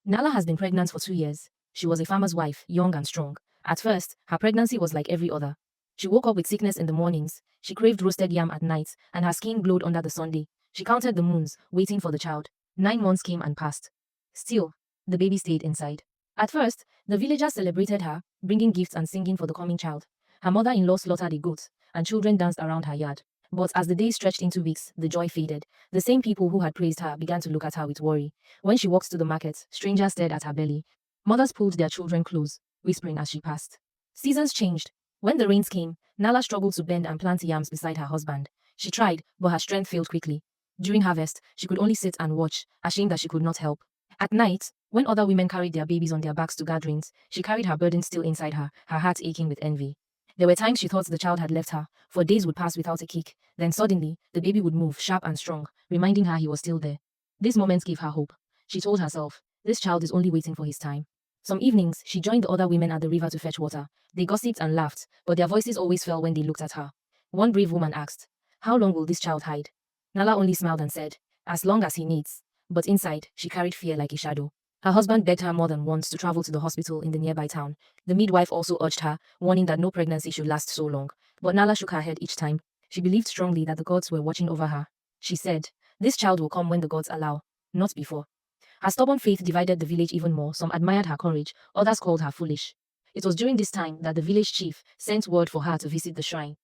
Nala has been pregnant for 2 years. She was a farmer's wife, young and strong. At first, her pregnancy was like every other. She woke up with sickness in the mornings, she craved roasted yam at night, and her skin glowed under the sun day. She counted the moons, waiting for the child. 9 months came and passed. Still, the baby stayed inside. At first, the villagers celebrated her, bringing gifts and singing for the coming child. Her mother-in-law slaughtered a goat, and children danced around her yard. But as the days stretched into weeks, the joy faded. The same people who had praised her began to look at her with worry. When she walked to the market, strangers stared at her belly. Mothers pulled their children close, whispering as she passed. Seasons changed. When the rains came, Nala struggled to bend and plant yams beside her husband. She tried, but her strength failed quickly. During harvest, she could only sit and watch, ashamed that she could not help. At night, when other women carried their babies on their backs to gatherings, she carried her burden still inside her heart aching with envy. There were times she thought the child had left her, for days would pass without a kick. Then suddenly, the baby would move, sharp and strong, reminding her he was still there. These moments gave her hope. She told herself, this child is only waiting for his time. Some evenings, she joined the other women at the river to fetch water. They gossiped and laughed, but their voices always fell when they looked at her. One brave woman asked, how long will this child hide? Nala only smiled and said, as long as he needs. But inside, she carried fear like a shadow. Her husband begged her more than once to travel to the hospital in the nearby town. The midwife also urged her, warning that no pregnancy should last so long. But Nala shook her head each time. She believed strongly that the gods were watching over her. She said, this child will come when the gods allow, not before. Her stubborn faith divided the village even more. Some admired her courage, others called her foolish. It was during this time that the village chief sent word for her to visit the shrine.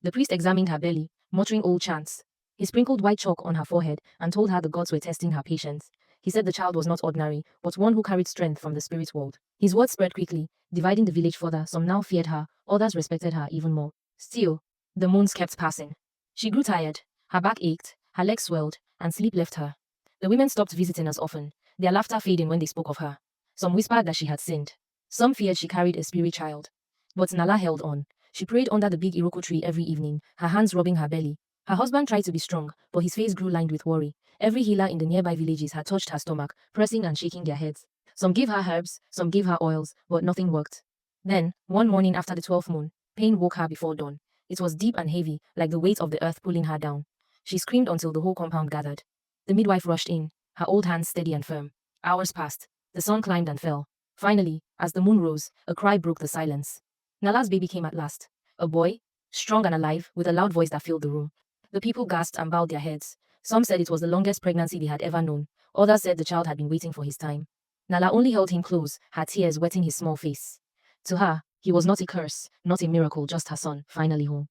The priest examined her belly, muttering old chants. He sprinkled white chalk on her forehead and told her the gods were testing her patience. He said the child was not ordinary, but one who carried strength from the spirit world. His words spread quickly, dividing the village further. Some now feared her, others respected her even more. Still, the moons kept passing. She grew tired, her back ached, her legs swelled, and sleep left her. The women stopped visiting as often, their laughter fading when they spoke of her. Some whispered that she had sinned. Some feared she carried a spirit child. But Nala held on. She prayed under the big Iroko tree every evening, her hands rubbing her belly. Her husband tried to be strong, but his face grew lined with worry. Every healer in the nearby villages had touched her stomach, pressing and shaking their heads. Some gave her herbs, some gave her oils, but nothing worked. Then, one morning after the 12th moon, pain woke her before dawn. It was deep and heavy, like the weight of the earth pulling her down. She screamed until the whole compound gathered. The midwife rushed in, her old hands steady and firm. Hours passed. The sun climbed and fell. Finally, as the moon rose, a cry broke the silence. Nala's baby came at last. A boy, strong and alive, with a loud voice that filled the room. The people gasped and bowed their heads. Some said it was the longest pregnancy they had ever known. Others said the child had been waiting for his time. Nala only held him close, her tears wetting his small face. To her, he was not a curse, not a miracle, just her son, finally home.